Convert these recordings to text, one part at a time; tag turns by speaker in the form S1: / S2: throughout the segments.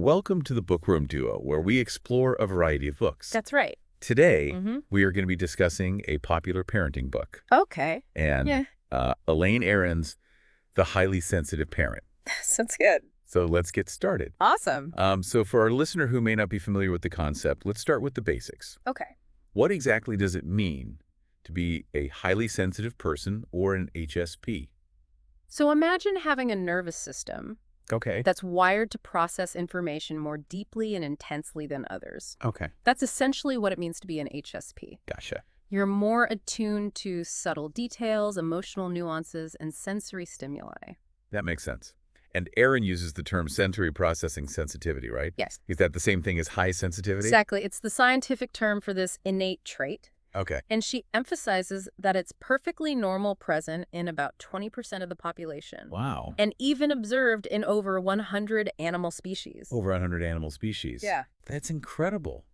S1: Welcome to the Bookroom Duo, where we explore a variety of books.
S2: That's right.
S1: Today, we are going to be discussing a popular parenting book.
S2: Okay.
S1: And Elaine Aron's The Highly Sensitive Parent.
S2: Sounds good.
S1: So let's get started.
S2: Awesome.
S1: So for our listener who may not be familiar with the concept, let's start with the basics.
S2: Okay.
S1: What exactly does it mean to be a highly sensitive person or an HSP?
S2: So imagine having a nervous system
S1: Okay.
S2: that's wired to process information more deeply and intensely than others.
S1: Okay.
S2: That's essentially what it means to be an HSP.
S1: Gotcha.
S2: You're more attuned to subtle details, emotional nuances, and sensory stimuli.
S1: That makes sense. And Aron uses the term sensory processing sensitivity, right?
S2: Yes.
S1: Is that the same thing as high sensitivity?
S2: Exactly. It's the scientific term for this innate trait.
S1: Okay.
S2: And she emphasizes that it's perfectly normal present in about 20% of the population.
S1: Wow.
S2: And even observed in over 100 animal species.
S1: Over 100 animal species.
S2: Yeah.
S1: That's incredible.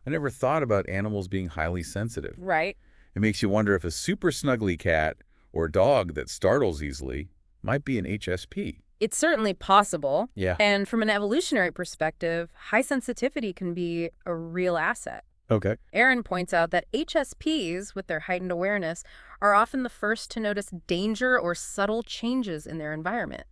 S1: I never thought about animals being highly sensitive.
S2: Right.
S1: It makes you wonder if a super snuggly cat or dog that startles easily might be an HSP.
S2: It's certainly possible.
S1: Yeah.
S2: And from an evolutionary perspective, high sensitivity can be a real asset.
S1: Okay.
S2: Aron points out that HSPs, with their heightened awareness, are often the first to notice danger or subtle changes in their environment,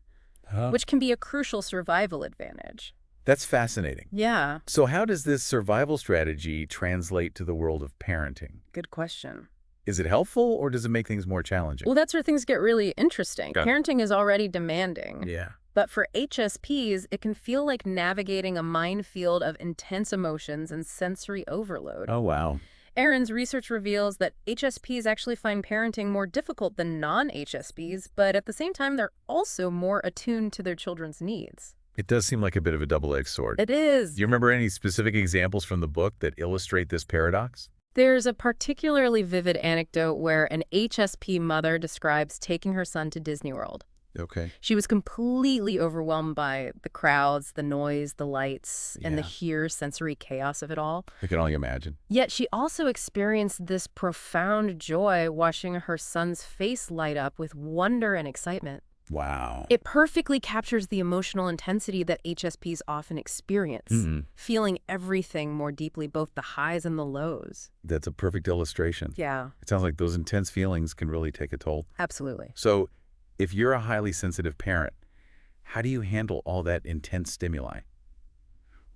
S2: which can be a crucial survival advantage.
S1: That's fascinating.
S2: Yeah.
S1: So how does this survival strategy translate to the world of parenting?
S2: Good question.
S1: Is it helpful or does it make things more challenging?
S2: Well, that's where things get really interesting.
S1: Okay.
S2: Parenting is already demanding.
S1: Yeah.
S2: But for HSPs, it can feel like navigating a minefield of intense emotions and sensory overload.
S1: Oh, wow.
S2: Aron's research reveals that HSPs actually find parenting more difficult than non-HSPs, but at the same time, they're also more attuned to their children's needs.
S1: It does seem like a bit of a double-edged sword.
S2: It is.
S1: Do you remember any specific examples from the book that illustrate this paradox?
S2: There's a particularly vivid anecdote where an HSP mother describes taking her son to Disney World.
S1: Okay.
S2: She was completely overwhelmed by the crowds, the noise, the lights, and the sheer sensory chaos of it all.
S1: I can only imagine.
S2: Yet she also experienced this profound joy watching her son's face light up with wonder and excitement.
S1: Wow.
S2: It perfectly captures the emotional intensity that HSPs often experience, feeling everything more deeply, both the highs and the lows.
S1: That's a perfect illustration.
S2: Yeah.
S1: It sounds like those intense feelings can really take a toll.
S2: Absolutely.
S1: So, if you're a highly sensitive parent, how do you handle all that intense stimuli?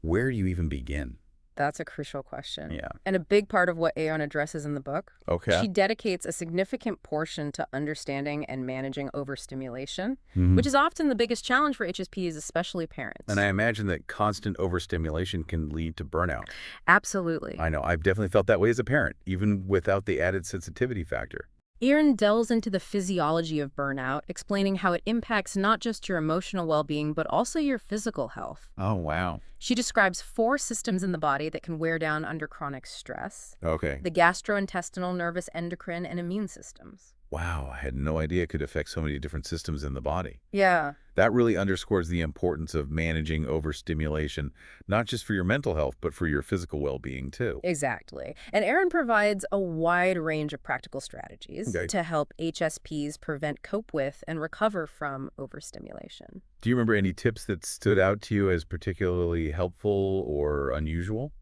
S1: Where do you even begin?
S2: That's a crucial question.
S1: Yeah.
S2: And a big part of what Aron addresses in the book.
S1: Okay.
S2: She dedicates a significant portion to understanding and managing overstimulation, which is often the biggest challenge for HSPs, especially parents.
S1: And I imagine that constant overstimulation can lead to burnout.
S2: Absolutely.
S1: I know. I've definitely felt that way as a parent, even without the added sensitivity factor.
S2: Aron delves into the physiology of burnout, explaining how it impacts not just your emotional well-being, but also your physical health.
S1: Oh, wow.
S2: She describes 4 systems in the body that can wear down under chronic stress:
S1: Okay.
S2: the gastrointestinal, nervous, endocrine, and immune systems.
S1: Wow, I had no idea it could affect so many different systems in the body.
S2: Yeah.
S1: That really underscores the importance of managing overstimulation, not just for your mental health, but for your physical well-being, too.
S2: Exactly. And Aron provides a wide range of practical strategies to help HSPs cope with, and recover from overstimulation.
S1: Do you remember any tips that stood out to you as particularly helpful or unusual?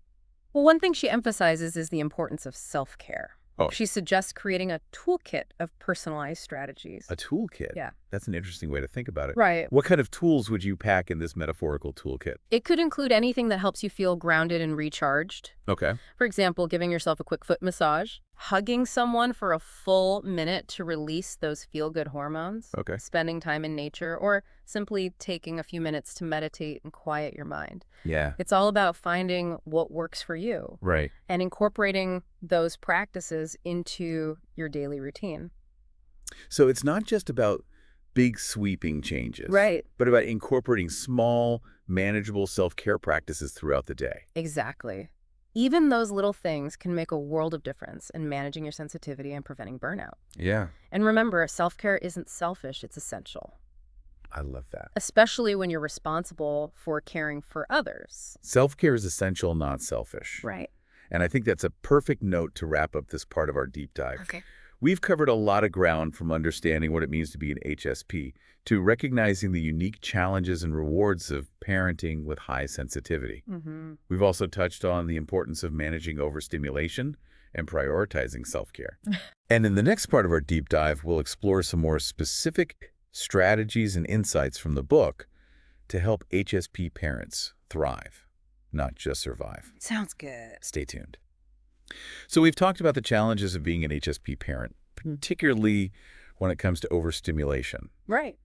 S2: Well, one thing she emphasizes is the importance of self-care.
S1: Oh.
S2: She suggests creating a toolkit of personalized strategies.
S1: A toolkit?
S2: Yeah.
S1: That's an interesting way to think about it.
S2: Right.
S1: What kind of tools would you pack in this metaphorical toolkit?
S2: It could include anything that helps you feel grounded and recharged.
S1: Okay.
S2: For example, giving yourself a quick foot massage, hugging someone for a full minute to release those feel-good hormones,
S1: Okay.
S2: spending time in nature, or simply taking a few minutes to meditate and quiet your mind.
S1: Yeah.
S2: It's all about finding what works for you
S1: Right.
S2: and incorporating those practices into your daily routine.
S1: So it's not just about big sweeping changes.
S2: Right.
S1: But about incorporating small, manageable self-care practices throughout the day.
S2: Exactly. Even those little things can make a world of difference in managing your sensitivity and preventing burnout.
S1: Yeah.
S2: And remember, self-care isn't selfish, it's essential.
S1: I love that.
S2: Especially when you're responsible for caring for others.
S1: Self-care is essential, not selfish.
S2: Right.
S1: And I think that's a perfect note to wrap up this part of our deep dive.
S2: Okay.
S1: We've covered a lot of ground from understanding what it means to be an HSP to recognizing the unique challenges and rewards of parenting with high sensitivity.
S2: Mm-hmm.
S1: We've also touched on the importance of managing overstimulation and prioritizing self-care. And in the next part of our deep dive, we'll explore some more specific strategies and insights from the book to help HSP parents thrive, not just survive.
S2: Sounds good.
S1: Stay tuned. So we've talked about the challenges of being an HSP parent, particularly when it comes to overstimulation.
S2: Right.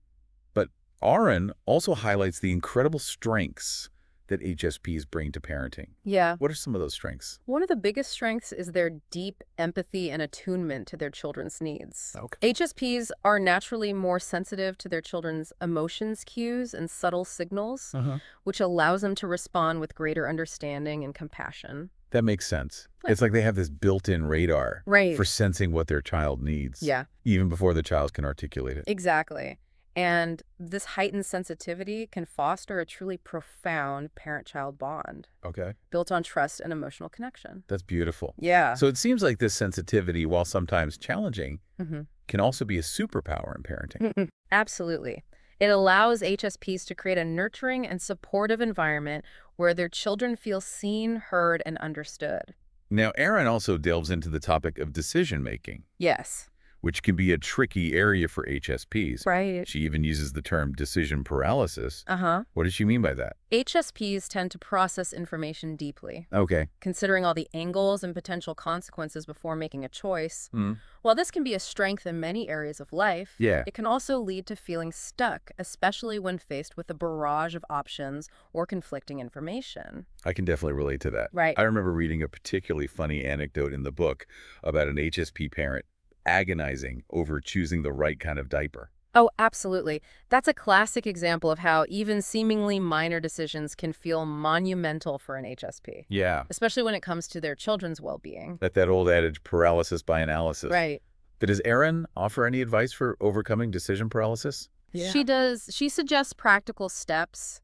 S1: But Aron also highlights the incredible strengths that HSPs bring to parenting.
S2: Yeah.
S1: What are some of those strengths?
S2: One of the biggest strengths is their deep empathy and attunement to their children's needs.
S1: Okay.
S2: HSPs are naturally more sensitive to their children's emotions cues and subtle signals, which allows them to respond with greater understanding and compassion.
S1: That makes sense.
S2: Right.
S1: It's like they have this built-in radar
S2: Right.
S1: for sensing what their child needs,
S2: Yeah.
S1: even before the child can articulate it.
S2: Exactly. And this heightened sensitivity can foster a truly profound parent-child bond
S1: Okay.
S2: built on trust and emotional connection.
S1: That's beautiful.
S2: Yeah.
S1: So it seems like this sensitivity, while sometimes challenging,
S2: Mm-hmm.
S1: can also be a superpower in parenting.
S2: Absolutely. It allows HSPs to create a nurturing and supportive environment where their children feel seen, heard, and understood.
S1: Now, Aron also delves into the topic of decision-making,
S2: Yes.
S1: which can be a tricky area for HSPs.
S2: Right.
S1: She even uses the term decision paralysis.
S2: Uh-huh.
S1: What does she mean by that?
S2: HSPs tend to process information deeply,
S1: Okay.
S2: considering all the angles and potential consequences before making a choice.
S1: Mm.
S2: While this can be a strength in many areas of life,
S1: Yeah.
S2: it can also lead to feeling stuck, especially when faced with a barrage of options or conflicting information.
S1: I can definitely relate to that.
S2: Right.
S1: I remember reading a particularly funny anecdote in the book about an HSP parent agonizing over choosing the right kind of diaper.
S2: Oh, absolutely. That's a classic example of how even seemingly minor decisions can feel monumental for an HSP,
S1: Yeah.
S2: especially when it comes to their children's well-being.
S1: That old adage, paralysis by analysis.
S2: Right.
S1: But does Aron offer any advice for overcoming decision paralysis?
S2: Yeah. She does. She suggests practical steps,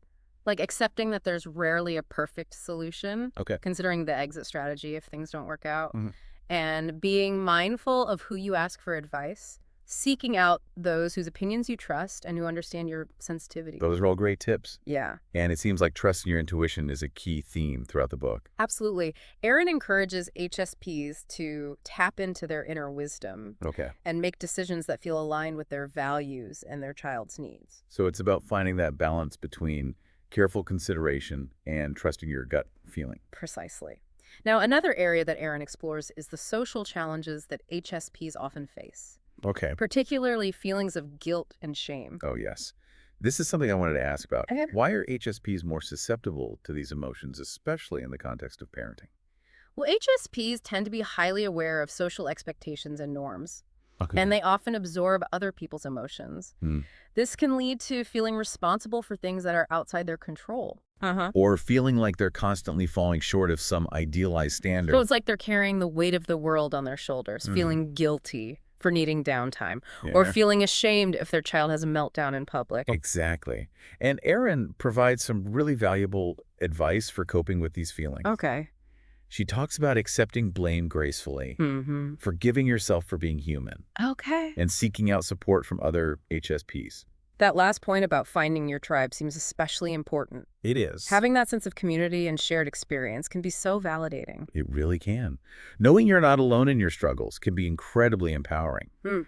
S2: like accepting that there's rarely a perfect solution,
S1: Okay.
S2: considering the exit strategy if things don't work out,
S1: Mhm.
S2: and being mindful of who you ask for advice, seeking out those whose opinions you trust and who understand your sensitivity.
S1: Those are all great tips.
S2: Yeah,
S1: And it seems like trusting your intuition is a key theme throughout the book.
S2: absolutely. Aron encourages HSPs to tap into their inner wisdom
S1: Okay.
S2: and make decisions that feel aligned with their values and their child's needs.
S1: So it's about finding that balance between careful consideration and trusting your gut feeling.
S2: Precisely. Now, another area that Aron explores is the social challenges that HSPs often face,
S1: Okay.
S2: particularly feelings of guilt and shame.
S1: Oh, yes. This is something I wanted to ask about.
S2: Okay.
S1: Why are HSPs more susceptible to these emotions, especially in the context of parenting?
S2: Well, HSPs tend to be highly aware of social expectations and norms,
S1: Okay.
S2: and they often absorb other people's emotions.
S1: Hmm.
S2: This can lead to feeling responsible for things that are outside their control.
S1: Or feeling like they're constantly falling short of some idealized standard.
S2: So it's like they're carrying the weight of the world on their shoulders, feeling guilty for needing downtime, or
S1: Yeah.
S2: feeling ashamed if their child has a meltdown in public.
S1: Exactly. And Aron provides some really valuable advice for coping with these feelings.
S2: Okay.
S1: She talks about accepting blame gracefully,
S2: Mm-hmm.
S1: forgiving yourself for being human,
S2: Okay.
S1: and seeking out support from other HSPs.
S2: That last point about finding your tribe seems especially important.
S1: It is.
S2: Having that sense of community and shared experience can be so validating.
S1: It really can. Knowing you're not alone in your struggles can be incredibly empowering.
S2: Hmm.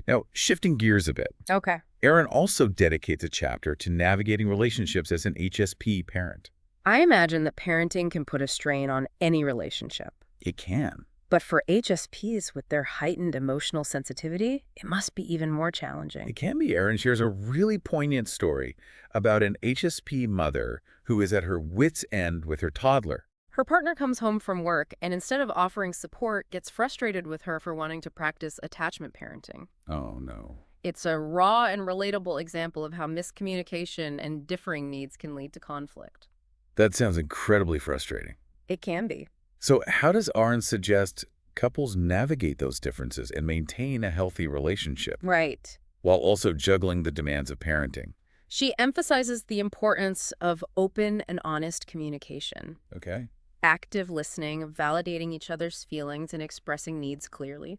S1: Now, shifting gears a bit,
S2: Okay.
S1: Aron also dedicates a chapter to navigating relationships as an HSP parent.
S2: I imagine that parenting can put a strain on any relationship.
S1: It can.
S2: But for HSPs with their heightened emotional sensitivity, it must be even more challenging.
S1: It can be. Aron shares a really poignant story about an HSP mother who is at her wit's end with her toddler.
S2: Her partner comes home from work and instead of offering support, gets frustrated with her for wanting to practice attachment parenting.
S1: Oh, no.
S2: It's a raw and relatable example of how miscommunication and differing needs can lead to conflict.
S1: That sounds incredibly frustrating.
S2: It can be.
S1: So how does Aron suggest couples navigate those differences and maintain a healthy relationship
S2: Right.
S1: while also juggling the demands of parenting?
S2: She emphasizes the importance of open and honest communication,
S1: Okay.
S2: active listening, validating each other's feelings and expressing needs clearly.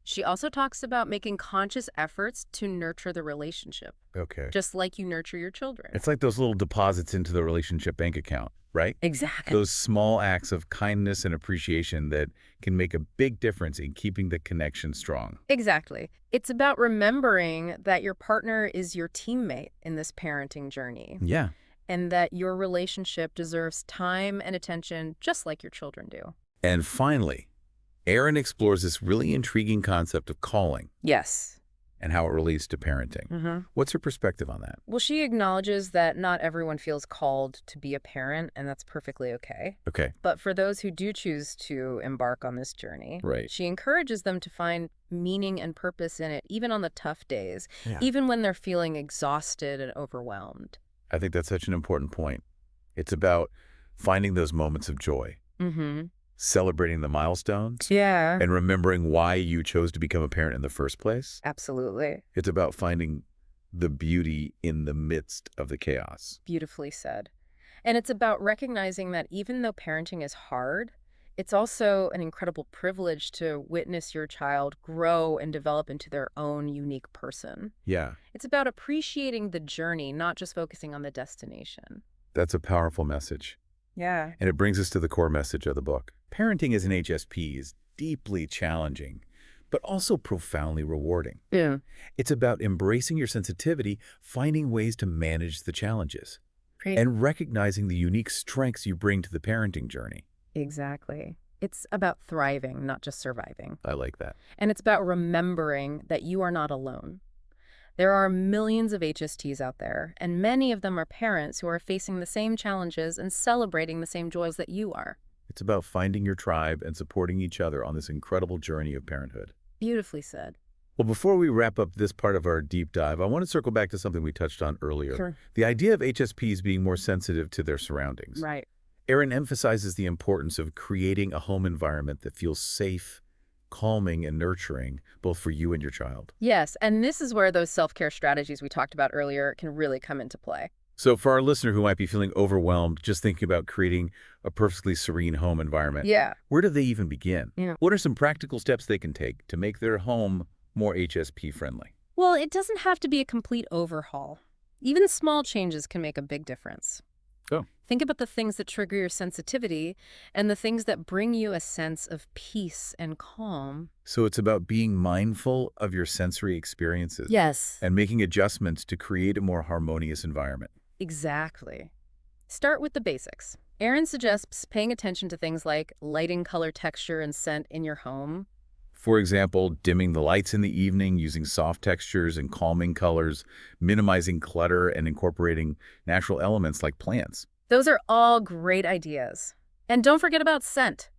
S2: She also talks about making conscious efforts to nurture the relationship,
S1: Okay.
S2: just like you nurture your children.
S1: It's like those little deposits into the relationship bank account, right?
S2: Exactly.
S1: Those small acts of kindness and appreciation that can make a big difference in keeping the connection strong.
S2: Exactly. It's about remembering that your partner is your teammate in this parenting journey
S1: Yeah.
S2: and that your relationship deserves time and attention just like your children do.
S1: And finally, Aron explores this really intriguing concept of calling
S2: Yes.
S1: and how it relates to parenting. What's her perspective on that?
S2: Well, she acknowledges that not everyone feels called to be a parent, and that's perfectly okay.
S1: Okay.
S2: But for those who do choose to embark on this journey,
S1: Right.
S2: she encourages them to find meaning and purpose in it, even on the tough days,
S1: Yeah.
S2: even when they're feeling exhausted and overwhelmed.
S1: I think that's such an important point. It's about finding those moments of joy, celebrating the milestones,
S2: Yeah.
S1: and remembering why you chose to become a parent in the first place.
S2: Absolutely.
S1: It's about finding the beauty in the midst of the chaos.
S2: Beautifully said. And it's about recognizing that even though parenting is hard, it's also an incredible privilege to witness your child grow and develop into their own unique person.
S1: Yeah,
S2: It's about appreciating the journey, not just focusing on the destination.
S1: that's a powerful message.
S2: Yeah.
S1: And it brings us to the core message of the book. Parenting as an HSP is deeply challenging, but also profoundly rewarding.
S2: Yeah.
S1: It's about embracing your sensitivity, finding ways to manage the challenges,
S2: Great.
S1: and recognizing the unique strengths you bring to the parenting journey.
S2: Exactly. It's about thriving, not just surviving.
S1: I like that.
S2: And it's about remembering that you are not alone. There are millions of HSTs out there, and many of them are parents who are facing the same challenges and celebrating the same joys that you are.
S1: It's about finding your tribe and supporting each other on this incredible journey of parenthood.
S2: Beautifully said.
S1: Well, before we wrap up this part of our deep dive, I want to circle back to something we touched on earlier.
S2: Sure.
S1: The idea of HSPs being more sensitive to their surroundings.
S2: Right.
S1: Aron emphasizes the importance of creating a home environment that feels safe, calming, and nurturing, both for you and your child.
S2: Yes, and this is where those self-care strategies we talked about earlier can really come into play.
S1: So for our listener who might be feeling overwhelmed just thinking about creating a perfectly serene home environment,
S2: Yeah.
S1: where do they even begin?
S2: Yeah.
S1: What are some practical steps they can take to make their home more HSP friendly?
S2: Well, it doesn't have to be a complete overhaul. Even small changes can make a big difference.
S1: Oh.
S2: Think about the things that trigger your sensitivity and the things that bring you a sense of peace and calm.
S1: So it's about being mindful of your sensory experiences.
S2: Yes.
S1: And making adjustments to create a more harmonious environment.
S2: Exactly. Start with the basics. Aron suggests paying attention to things like lighting, color, texture, and scent in your home.
S1: For example, dimming the lights in the evening, using soft textures and calming colors, minimizing clutter, and incorporating natural elements like plants.
S2: Those are all great ideas. And don't forget about scent.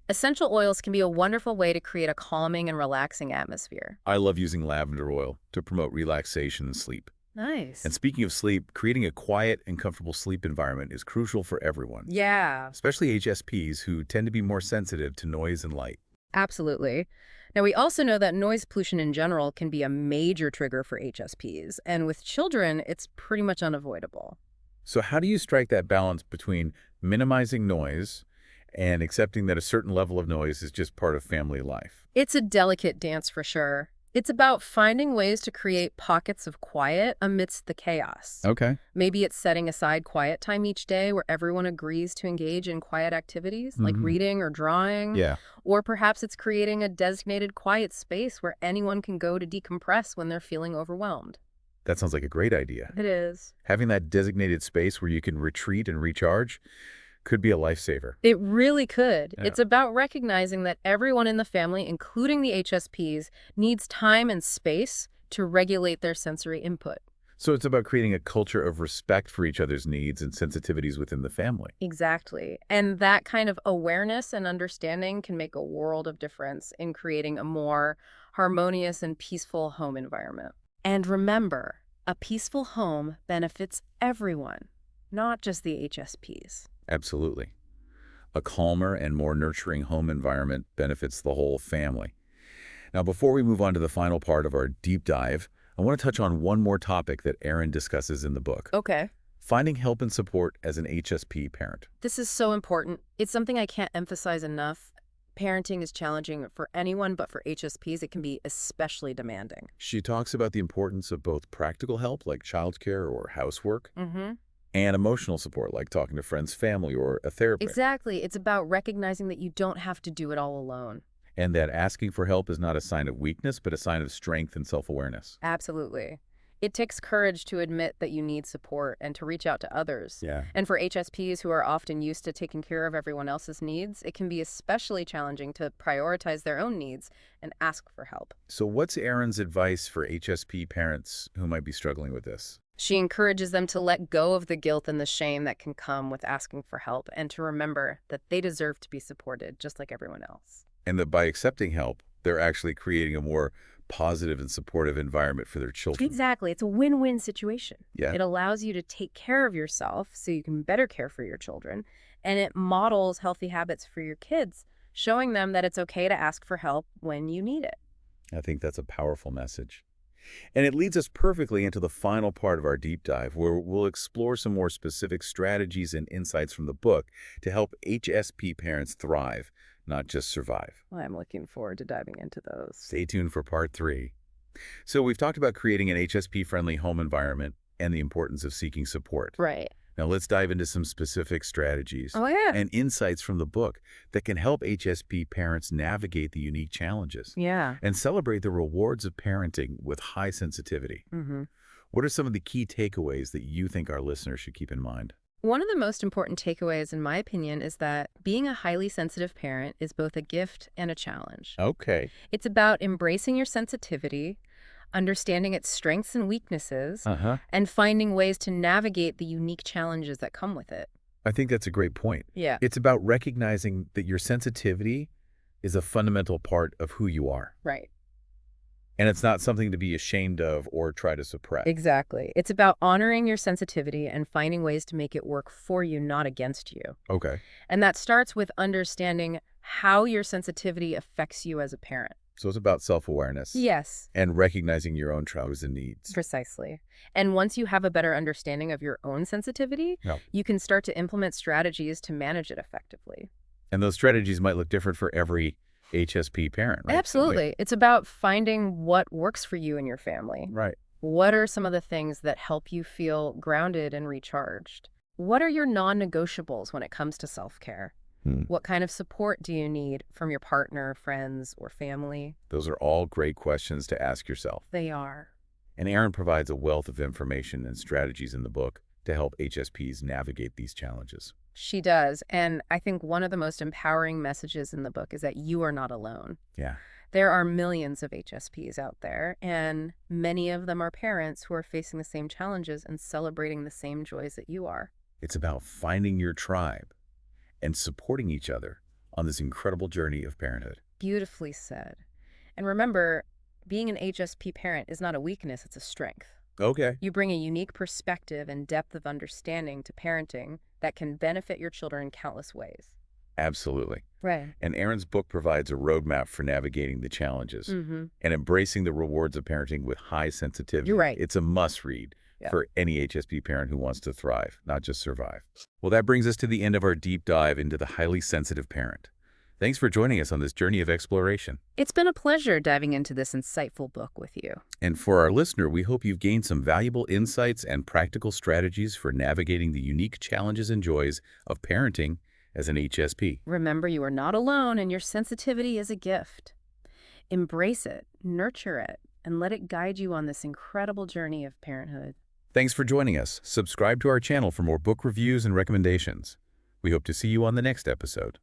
S2: Essential oils can be a wonderful way to create a calming and relaxing atmosphere.
S1: I love using lavender oil to promote relaxation and sleep.
S2: Nice.
S1: And speaking of sleep, creating a quiet and comfortable sleep environment is crucial for everyone,
S2: Yeah,
S1: especially HSPs who tend to be more sensitive to noise and light.
S2: absolutely. Now, we also know that noise pollution in general can be a major trigger for HSPs, and with children, it's pretty much unavoidable.
S1: So how do you strike that balance between minimizing noise and accepting that a certain level of noise is just part of family life?
S2: It's a delicate dance for sure. It's about finding ways to create pockets of quiet amidst the chaos.
S1: Okay.
S2: Maybe it's setting aside quiet time each day where everyone agrees to engage in quiet activities like reading or drawing.
S1: Yeah.
S2: Or perhaps it's creating a designated quiet space where anyone can go to decompress when they're feeling overwhelmed.
S1: That sounds like a great idea.
S2: It is.
S1: Having that designated space where you can retreat and recharge could be a lifesaver.
S2: It really could.
S1: Yeah.
S2: It's about recognizing that everyone in the family, including the HSPs, needs time and space to regulate their sensory input.
S1: So it's about creating a culture of respect for each other's needs and sensitivities within the family.
S2: Exactly. And that kind of awareness and understanding can make a world of difference in creating a more harmonious and peaceful home environment. And remember, a peaceful home benefits everyone, not just the HSPs.
S1: Absolutely. A calmer and more nurturing home environment benefits the whole family. Now, before we move on to the final part of our deep dive, I want to touch on one more topic that Aron discusses in the book.
S2: Okay.
S1: Finding help and support as an HSP parent.
S2: This is so important. It's something I can't emphasize enough. Parenting is challenging for anyone, but for HSPs, it can be especially demanding.
S1: She talks about the importance of both practical help, like childcare or housework,
S2: Mm-hmm.
S1: and emotional support, like talking to friends, family, or a therapist.
S2: Exactly. It's about recognizing that you don't have to do it all alone.
S1: And that asking for help is not a sign of weakness, but a sign of strength and self-awareness.
S2: Absolutely. It takes courage to admit that you need support and to reach out to others.
S1: Yeah.
S2: And for HSPs who are often used to taking care of everyone else's needs, it can be especially challenging to prioritize their own needs and ask for help.
S1: So what's Aron's advice for HSP parents who might be struggling with this?
S2: She encourages them to let go of the guilt and the shame that can come with asking for help and to remember that they deserve to be supported just like everyone else.
S1: And that by accepting help, they're actually creating a more positive and supportive environment for their children.
S2: Exactly. It's a win-win situation.
S1: Yeah.
S2: It allows you to take care of yourself so you can better care for your children, and it models healthy habits for your kids, showing them that it's okay to ask for help when you need it.
S1: I think that's a powerful message. And it leads us perfectly into the final part of our deep dive, where we'll explore some more specific strategies and insights from the book to help HSP parents thrive, not just survive.
S2: Well, I'm looking forward to diving into those.
S1: Stay tuned for part 3. So we've talked about creating an HSP-friendly home environment and the importance of seeking support.
S2: Right.
S1: Now let's dive into some specific strategies
S2: Oh, yeah.
S1: and insights from the book that can help HSP parents navigate the unique challenges
S2: Yeah.
S1: and celebrate the rewards of parenting with high sensitivity.
S2: Mm-hmm.
S1: What are some of the key takeaways that you think our listeners should keep in mind?
S2: One of the most important takeaways, in my opinion, is that being a highly sensitive parent is both a gift and a challenge.
S1: Okay.
S2: It's about embracing your sensitivity, understanding its strengths and weaknesses,
S1: Uh-huh.
S2: and finding ways to navigate the unique challenges that come with it.
S1: I think that's a great point.
S2: Yeah.
S1: It's about recognizing that your sensitivity is a fundamental part of who you are.
S2: Right.
S1: And it's not something to be ashamed of or try to suppress.
S2: Exactly. It's about honoring your sensitivity and finding ways to make it work for you, not against you.
S1: Okay.
S2: And that starts with understanding how your sensitivity affects you as a parent.
S1: So it's about self-awareness.
S2: Yes.
S1: And recognizing your own triggers and needs.
S2: Precisely. And once you have a better understanding of your own sensitivity,
S1: Yeah.
S2: you can start to implement strategies to manage it effectively.
S1: And those strategies might look different for every HSP parent, right?
S2: Absolutely. It's about finding what works for you and your family.
S1: Right.
S2: What are some of the things that help you feel grounded and recharged? What are your non-negotiables when it comes to self-care? What kind of support do you need from your partner, friends, or family?
S1: Those are all great questions to ask yourself.
S2: They are.
S1: And Aron provides a wealth of information and strategies in the book to help HSPs navigate these challenges.
S2: She does. And I think one of the most empowering messages in the book is that you are not alone.
S1: Yeah.
S2: There are millions of HSPs out there, and many of them are parents who are facing the same challenges and celebrating the same joys that you are.
S1: It's about finding your tribe and supporting each other on this incredible journey of parenthood.
S2: Beautifully said. And remember, being an HSP parent is not a weakness, it's a strength.
S1: Okay.
S2: You bring a unique perspective and depth of understanding to parenting that can benefit your children in countless ways.
S1: Absolutely.
S2: Right.
S1: And Aron's book provides a roadmap for navigating the challenges and embracing the rewards of parenting with high sensitivity.
S2: You're right.
S1: It's a must-read for any HSP parent who wants to thrive, not just survive. Well, that brings us to the end of our deep dive into the highly sensitive parent. Thanks for joining us on this journey of exploration.
S2: It's been a pleasure diving into this insightful book with you.
S1: And for our listener, we hope you've gained some valuable insights and practical strategies for navigating the unique challenges and joys of parenting as an HSP.
S2: Remember, you are not alone, and your sensitivity is a gift. Embrace it, nurture it, and let it guide you on this incredible journey of parenthood.
S1: Thanks for joining us. Subscribe to our channel for more book reviews and recommendations. We hope to see you on the next episode.